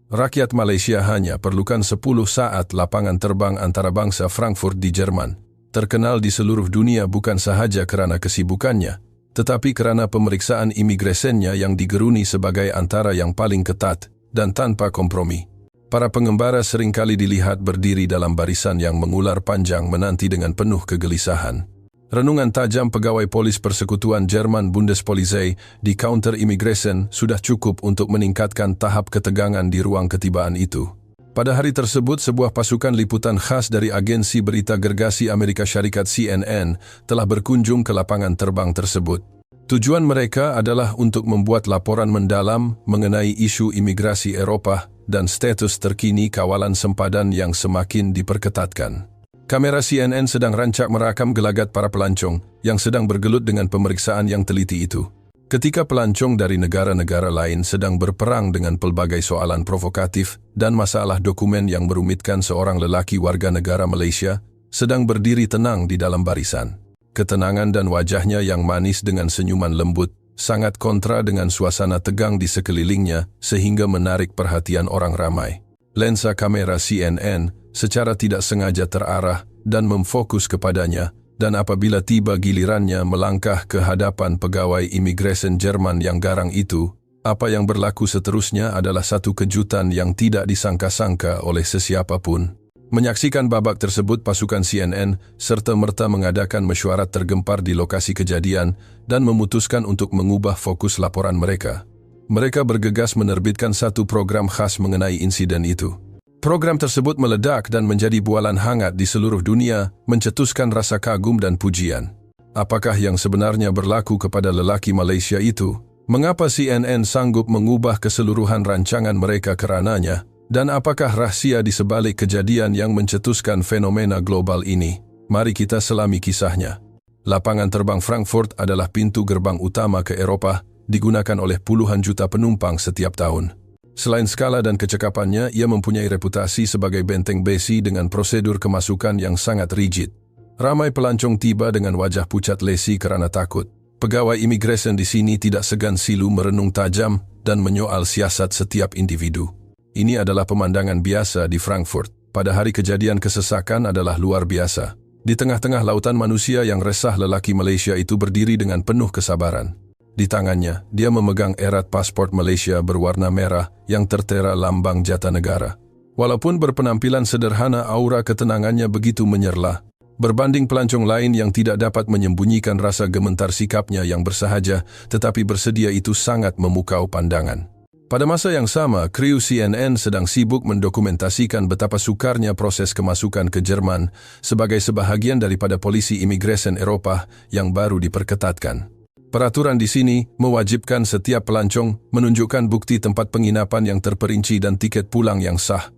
Rakyat Malaysia hanya perlukan 10 saat lapangan terbang antarabangsa Frankfurt di Jerman. Terkenal di seluruh dunia bukan sahaja kerana kesibukannya, tetapi kerana pemeriksaan imigrasinya yang digeruni sebagai antara yang paling ketat dan tanpa kompromi. Para pengembara seringkali dilihat berdiri dalam barisan yang mengular panjang menanti dengan penuh kegelisahan. Renungan tajam pegawai polis persekutuan Jerman Bundespolizei di counter immigration sudah cukup untuk meningkatkan tahap ketegangan di ruang ketibaan itu. Pada hari tersebut, sebuah pasukan liputan khas dari agensi berita gergasi Amerika Syarikat CNN telah berkunjung ke lapangan terbang tersebut. Tujuan mereka adalah untuk membuat laporan mendalam mengenai isu imigrasi Eropah dan status terkini kawalan sempadan yang semakin diperketatkan. Kamera CNN sedang rancak merakam gelagat para pelancong yang sedang bergelut dengan pemeriksaan yang teliti itu. Ketika pelancong dari negara-negara lain sedang berperang dengan pelbagai soalan provokatif dan masalah dokumen yang merumitkan seorang lelaki warga negara Malaysia, sedang berdiri tenang di dalam barisan. Ketenangan dan wajahnya yang manis dengan senyuman lembut sangat kontra dengan suasana tegang di sekelilingnya sehingga menarik perhatian orang ramai. Lensa kamera CNN secara tidak sengaja terarah dan memfokus kepadanya, dan apabila tiba gilirannya melangkah ke hadapan pegawai imigrasi Jerman yang garang itu, apa yang berlaku seterusnya adalah satu kejutan yang tidak disangka-sangka oleh sesiapapun. Menyaksikan babak tersebut, pasukan CNN serta-merta mengadakan mesyuarat tergempar di lokasi kejadian dan memutuskan untuk mengubah fokus laporan mereka. Mereka bergegas menerbitkan satu program khas mengenai insiden itu. Program tersebut meledak dan menjadi bualan hangat di seluruh dunia, mencetuskan rasa kagum dan pujian. Apakah yang sebenarnya berlaku kepada lelaki Malaysia itu? Mengapa CNN sanggup mengubah keseluruhan rancangan mereka kerananya? Dan apakah rahsia di sebalik kejadian yang mencetuskan fenomena global ini? Mari kita selami kisahnya. Lapangan terbang Frankfurt adalah pintu gerbang utama ke Eropah, digunakan oleh puluhan juta penumpang setiap tahun. Selain skala dan kecekapannya, ia mempunyai reputasi sebagai benteng besi dengan prosedur kemasukan yang sangat rigid. Ramai pelancong tiba dengan wajah pucat lesi kerana takut. Pegawai imigrasi di sini tidak segan silu merenung tajam dan menyoal siasat setiap individu. Ini adalah pemandangan biasa di Frankfurt. Pada hari kejadian, kesesakan adalah luar biasa. Di tengah-tengah lautan manusia yang resah, lelaki Malaysia itu berdiri dengan penuh kesabaran. Di tangannya, dia memegang erat pasport Malaysia berwarna merah yang tertera lambang jata negara. Walaupun berpenampilan sederhana, aura ketenangannya begitu menyerlah. Berbanding pelancong lain yang tidak dapat menyembunyikan rasa gemetar sikapnya yang bersahaja, tetapi bersedia, itu sangat memukau pandangan. Pada masa yang sama, kru CNN sedang sibuk mendokumentasikan betapa sukarnya proses kemasukan ke Jerman sebagai sebahagian daripada polisi imigrasi Eropah yang baru diperketatkan. Peraturan di sini mewajibkan setiap pelancong menunjukkan bukti tempat penginapan yang terperinci dan tiket pulang yang sah.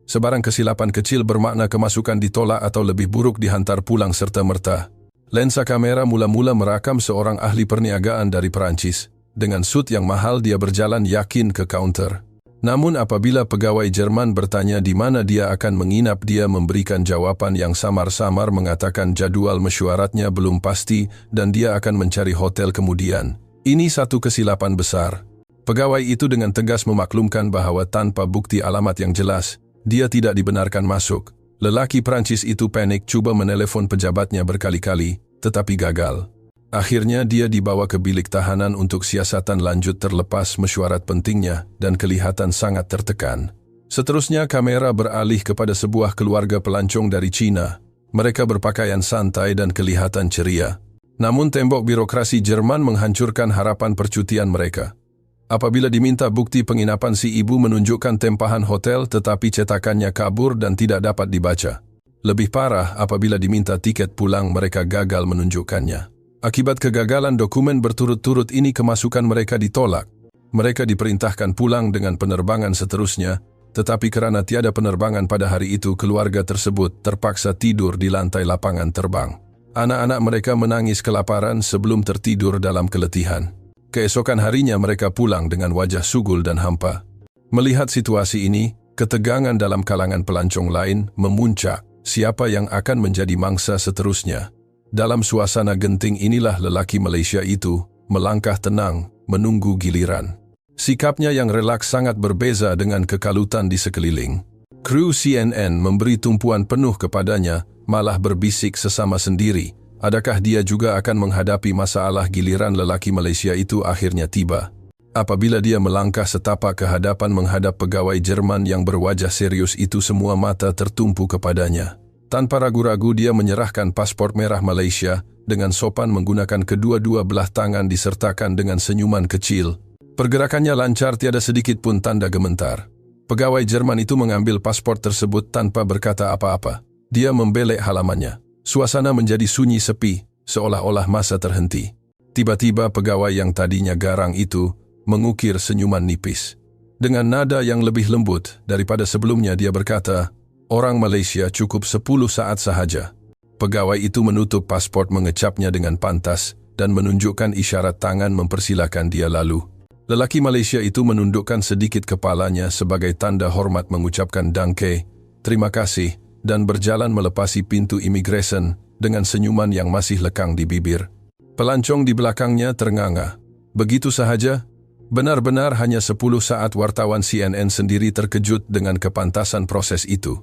Sebarang kesilapan kecil bermakna kemasukan ditolak atau lebih buruk dihantar pulang serta-merta. Lensa kamera mula-mula merakam seorang ahli perniagaan dari Perancis. Dengan sut yang mahal, dia berjalan yakin ke kaunter. Namun apabila pegawai Jerman bertanya di mana dia akan menginap, dia memberikan jawaban yang samar-samar mengatakan jadual mesyuaratnya belum pasti dan dia akan mencari hotel kemudian. Ini satu kesilapan besar. Pegawai itu dengan tegas memaklumkan bahawa tanpa bukti alamat yang jelas, dia tidak dibenarkan masuk. Lelaki Perancis itu panik, cuba menelefon pejabatnya berkali-kali, tetapi gagal. Akhirnya dia dibawa ke bilik tahanan untuk siasatan lanjut terlepas mesyuarat pentingnya dan kelihatan sangat tertekan. Seterusnya kamera beralih kepada sebuah keluarga pelancong dari China. Mereka berpakaian santai dan kelihatan ceria. Namun tembok birokrasi Jerman menghancurkan harapan percutian mereka. Apabila diminta bukti penginapan, si ibu menunjukkan tempahan hotel tetapi cetakannya kabur dan tidak dapat dibaca. Lebih parah, apabila diminta tiket pulang, mereka gagal menunjukkannya. Akibat kegagalan dokumen berturut-turut ini, kemasukan mereka ditolak. Mereka diperintahkan pulang dengan penerbangan seterusnya, tetapi kerana tiada penerbangan pada hari itu, keluarga tersebut terpaksa tidur di lantai lapangan terbang. Anak-anak mereka menangis kelaparan sebelum tertidur dalam keletihan. Keesokan harinya mereka pulang dengan wajah sugul dan hampa. Melihat situasi ini, ketegangan dalam kalangan pelancong lain memuncak. Siapa yang akan menjadi mangsa seterusnya? Dalam suasana genting inilah lelaki Malaysia itu melangkah tenang, menunggu giliran. Sikapnya yang relaks sangat berbeza dengan kekalutan di sekeliling. Kru CNN memberi tumpuan penuh kepadanya, malah berbisik sesama sendiri. Adakah dia juga akan menghadapi masalah giliran lelaki Malaysia itu akhirnya tiba? Apabila dia melangkah setapak ke hadapan menghadap pegawai Jerman yang berwajah serius itu, semua mata tertumpu kepadanya. Tanpa ragu-ragu dia menyerahkan paspor merah Malaysia, dengan sopan menggunakan kedua-dua belah tangan disertakan dengan senyuman kecil. Pergerakannya lancar, tiada sedikit pun tanda gementar. Pegawai Jerman itu mengambil paspor tersebut tanpa berkata apa-apa. Dia membelek halamannya. Suasana menjadi sunyi sepi, seolah-olah masa terhenti. Tiba-tiba pegawai yang tadinya garang itu mengukir senyuman nipis. Dengan nada yang lebih lembut daripada sebelumnya dia berkata, "Orang Malaysia cukup 10 saat sahaja." Pegawai itu menutup paspor, mengecapnya dengan pantas dan menunjukkan isyarat tangan mempersilakan dia lalu. Lelaki Malaysia itu menundukkan sedikit kepalanya sebagai tanda hormat, mengucapkan "Danke", terima kasih, dan berjalan melepasi pintu imigresen dengan senyuman yang masih lekang di bibir. Pelancong di belakangnya ternganga. Begitu sahaja? Benar-benar hanya 10 saat. Wartawan CNN sendiri terkejut dengan kepantasan proses itu.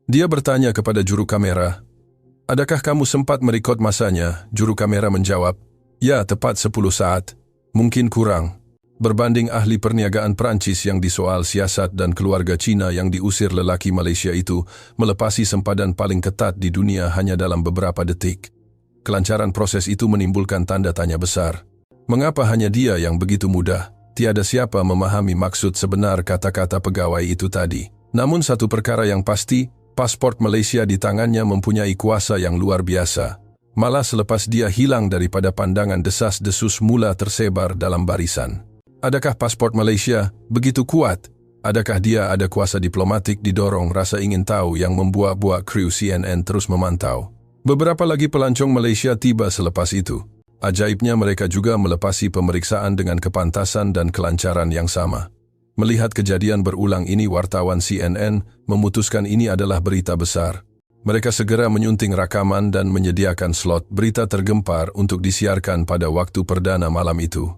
Dia bertanya kepada juru kamera, "Adakah kamu sempat merekod masanya?" Juru kamera menjawab, "Ya, tepat 10 saat. Mungkin kurang." Berbanding ahli perniagaan Prancis yang disoal siasat dan keluarga Cina yang diusir lelaki Malaysia itu melepasi sempadan paling ketat di dunia hanya dalam beberapa detik. Kelancaran proses itu menimbulkan tanda tanya besar. Mengapa hanya dia yang begitu mudah? Tiada siapa memahami maksud sebenar kata-kata pegawai itu tadi. Namun satu perkara yang pasti, paspor Malaysia di tangannya mempunyai kuasa yang luar biasa. Malah selepas dia hilang daripada pandangan, desas-desus mula tersebar dalam barisan. Adakah paspor Malaysia begitu kuat? Adakah dia ada kuasa diplomatik? Didorong rasa ingin tahu yang membuat kru CNN terus memantau. Beberapa lagi pelancong Malaysia tiba selepas itu. Ajaibnya mereka juga melepasi pemeriksaan dengan kepantasan dan kelancaran yang sama. Melihat kejadian berulang ini, wartawan CNN memutuskan ini adalah berita besar. Mereka segera menyunting rakaman dan menyediakan slot berita tergempar untuk disiarkan pada waktu perdana malam itu.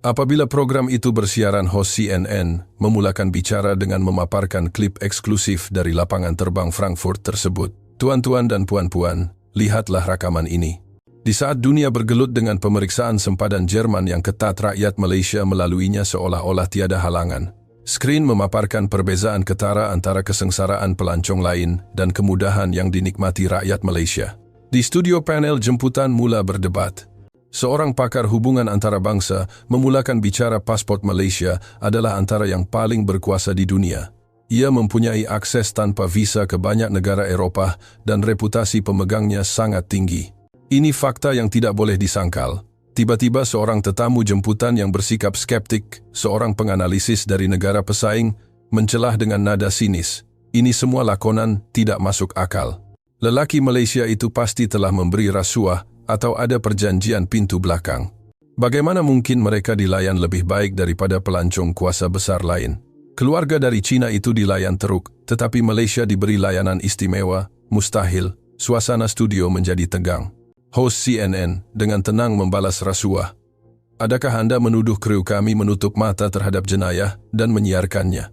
Apabila program itu bersiaran, host CNN memulakan bicara dengan memaparkan klip eksklusif dari lapangan terbang Frankfurt tersebut. "Tuan-tuan dan puan-puan, lihatlah rakaman ini." Di saat dunia bergelut dengan pemeriksaan sempadan Jerman yang ketat, rakyat Malaysia melaluinya seolah-olah tiada halangan. Skrin memaparkan perbezaan ketara antara kesengsaraan pelancong lain dan kemudahan yang dinikmati rakyat Malaysia. Di studio, panel jemputan mula berdebat. Seorang pakar hubungan antarabangsa memulakan bicara paspor Malaysia adalah antara yang paling berkuasa di dunia. Ia mempunyai akses tanpa visa ke banyak negara Eropah dan reputasi pemegangnya sangat tinggi. Ini fakta yang tidak boleh disangkal. Tiba-tiba seorang tetamu jemputan yang bersikap skeptik, seorang penganalisis dari negara pesaing, mencelah dengan nada sinis. Ini semua lakonan tidak masuk akal. Lelaki Malaysia itu pasti telah memberi rasuah atau ada perjanjian pintu belakang. Bagaimana mungkin mereka dilayan lebih baik daripada pelancong kuasa besar lain? Keluarga dari Cina itu dilayan teruk, tetapi Malaysia diberi layanan istimewa? Mustahil. Suasana studio menjadi tegang. Host CNN dengan tenang membalas rasuah. "Adakah Anda menuduh kru kami menutup mata terhadap jenayah dan menyiarkannya?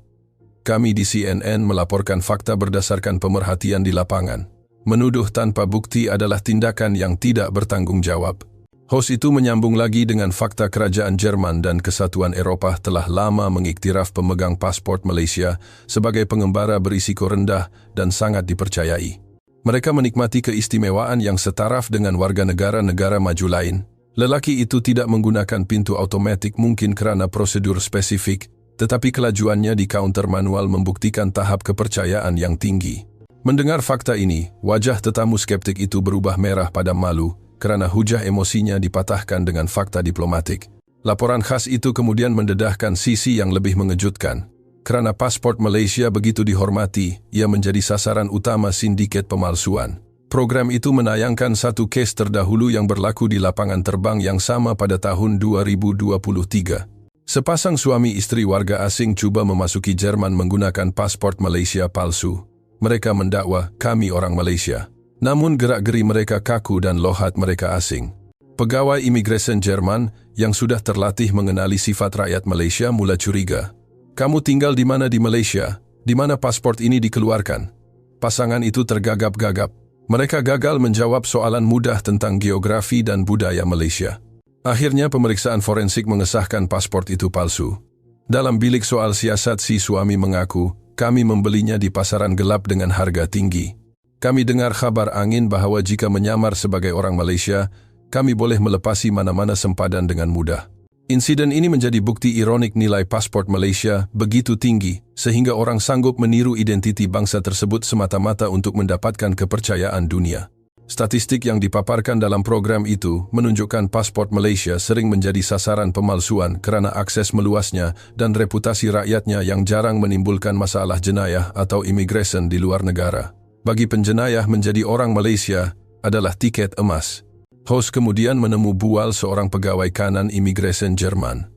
Kami di CNN melaporkan fakta berdasarkan pemerhatian di lapangan. Menuduh tanpa bukti adalah tindakan yang tidak bertanggung jawab." Host itu menyambung lagi dengan fakta kerajaan Jerman dan Kesatuan Eropah telah lama mengiktiraf pemegang paspor Malaysia sebagai pengembara berisiko rendah dan sangat dipercayai. Mereka menikmati keistimewaan yang setaraf dengan warga negara-negara maju lain. Lelaki itu tidak menggunakan pintu automatik mungkin kerana prosedur spesifik, tetapi kelajuannya di kaunter manual membuktikan tahap kepercayaan yang tinggi. Mendengar fakta ini, wajah tetamu skeptik itu berubah merah padam malu kerana hujah emosinya dipatahkan dengan fakta diplomatik. Laporan khas itu kemudian mendedahkan sisi yang lebih mengejutkan. Kerana paspor Malaysia begitu dihormati, ia menjadi sasaran utama sindiket pemalsuan. Program itu menayangkan satu kes terdahulu yang berlaku di lapangan terbang yang sama pada tahun 2023. Sepasang suami isteri warga asing cuba memasuki Jerman menggunakan paspor Malaysia palsu. Mereka mendakwa, "Kami orang Malaysia." Namun gerak-geri mereka kaku dan lohat mereka asing. Pegawai imigresen Jerman yang sudah terlatih mengenali sifat rakyat Malaysia mula curiga. Kamu tinggal di mana di Malaysia? Di mana pasport ini dikeluarkan? Pasangan itu tergagap-gagap. Mereka gagal menjawab soalan mudah tentang geografi dan budaya Malaysia. Akhirnya pemeriksaan forensik mengesahkan pasport itu palsu. Dalam bilik soal siasat, si suami mengaku, kami membelinya di pasaran gelap dengan harga tinggi. Kami dengar kabar angin bahwa jika menyamar sebagai orang Malaysia, kami boleh melepasi mana-mana sempadan dengan mudah. Insiden ini menjadi bukti ironik nilai pasport Malaysia begitu tinggi, sehingga orang sanggup meniru identiti bangsa tersebut semata-mata untuk mendapatkan kepercayaan dunia. Statistik yang dipaparkan dalam program itu menunjukkan pasport Malaysia sering menjadi sasaran pemalsuan kerana akses meluasnya dan reputasi rakyatnya yang jarang menimbulkan masalah jenayah atau imigresen di luar negara. Bagi penjenayah, menjadi orang Malaysia adalah tiket emas. Host kemudian menemu bual seorang pegawai kanan imigresen Jerman.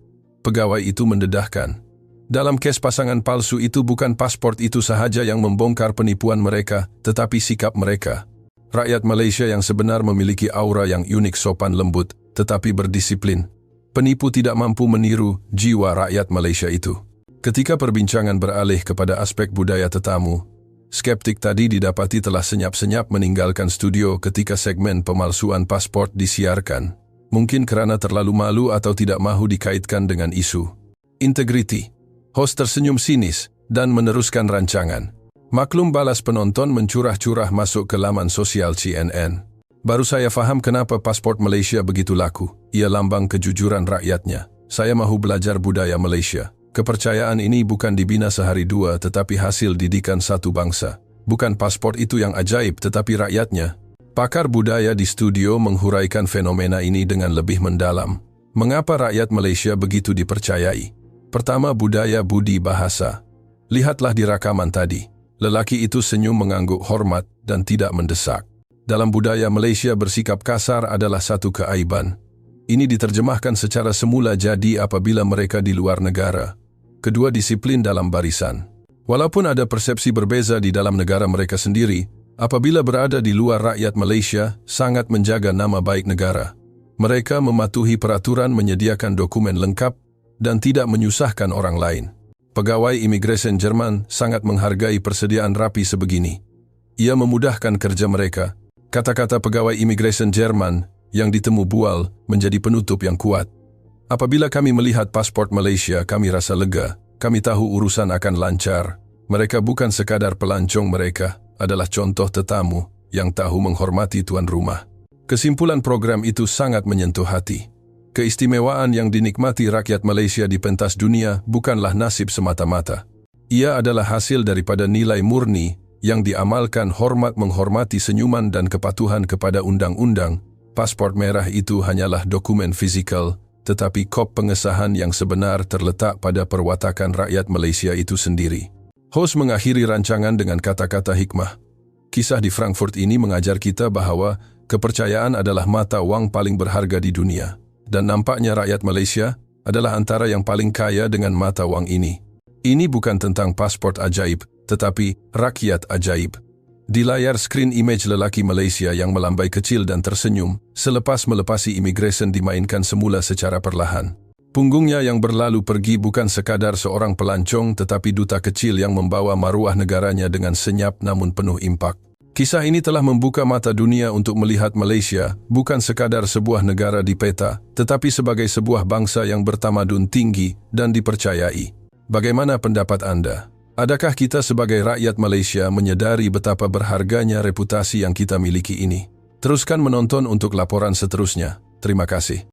Pegawai itu mendedahkan, dalam kes pasangan palsu itu bukan pasport itu sahaja yang membongkar penipuan mereka, tetapi sikap mereka. Rakyat Malaysia yang sebenar memiliki aura yang unik, sopan lembut, tetapi berdisiplin. Penipu tidak mampu meniru jiwa rakyat Malaysia itu. Ketika perbincangan beralih kepada aspek budaya tetamu, skeptik tadi didapati telah senyap-senyap meninggalkan studio ketika segmen pemalsuan pasport disiarkan. Mungkin kerana terlalu malu atau tidak mahu dikaitkan dengan isu integriti. Host tersenyum sinis dan meneruskan rancangan. Maklum balas penonton mencurah-curah masuk ke laman sosial CNN. Baru saya faham kenapa pasport Malaysia begitu laku. Ia lambang kejujuran rakyatnya. Saya mahu belajar budaya Malaysia. Kepercayaan ini bukan dibina sehari dua tetapi hasil didikan satu bangsa. Bukan pasport itu yang ajaib tetapi rakyatnya. Pakar budaya di studio menghuraikan fenomena ini dengan lebih mendalam. Mengapa rakyat Malaysia begitu dipercayai? Pertama, budaya budi bahasa. Lihatlah di rakaman tadi. Lelaki itu senyum mengangguk hormat dan tidak mendesak. Dalam budaya Malaysia, bersikap kasar adalah satu keaiban. Ini diterjemahkan secara semula jadi apabila mereka di luar negara. Kedua, disiplin dalam barisan. Walaupun ada persepsi berbeza di dalam negara mereka sendiri, apabila berada di luar, rakyat Malaysia sangat menjaga nama baik negara. Mereka mematuhi peraturan, menyediakan dokumen lengkap, dan tidak menyusahkan orang lain. Pegawai imigresen Jerman sangat menghargai persediaan rapi sebegini. Ia memudahkan kerja mereka. Kata-kata pegawai imigresen Jerman yang ditemu bual menjadi penutup yang kuat. Apabila kami melihat pasport Malaysia, kami rasa lega. Kami tahu urusan akan lancar. Mereka bukan sekadar pelancong, mereka adalah contoh tetamu yang tahu menghormati tuan rumah. Kesimpulan program itu sangat menyentuh hati. Keistimewaan yang dinikmati rakyat Malaysia di pentas dunia bukanlah nasib semata-mata. Ia adalah hasil daripada nilai murni yang diamalkan, hormat menghormati, senyuman dan kepatuhan kepada undang-undang. Pasport merah itu hanyalah dokumen fizikal, tetapi kop pengesahan yang sebenar terletak pada perwatakan rakyat Malaysia itu sendiri. Host mengakhiri rancangan dengan kata-kata hikmah. Kisah di Frankfurt ini mengajar kita bahawa kepercayaan adalah mata wang paling berharga di dunia. Dan nampaknya rakyat Malaysia adalah antara yang paling kaya dengan mata wang ini. Ini bukan tentang pasport ajaib, tetapi rakyat ajaib. Di layar skrin imej lelaki Malaysia yang melambai kecil dan tersenyum selepas melepasi imigresen dimainkan semula secara perlahan. Punggungnya yang berlalu pergi bukan sekadar seorang pelancong tetapi duta kecil yang membawa maruah negaranya dengan senyap namun penuh impak. Kisah ini telah membuka mata dunia untuk melihat Malaysia bukan sekadar sebuah negara di peta, tetapi sebagai sebuah bangsa yang bertamadun tinggi dan dipercayai. Bagaimana pendapat Anda? Adakah kita sebagai rakyat Malaysia menyadari betapa berharganya reputasi yang kita miliki ini? Teruskan menonton untuk laporan seterusnya. Terima kasih.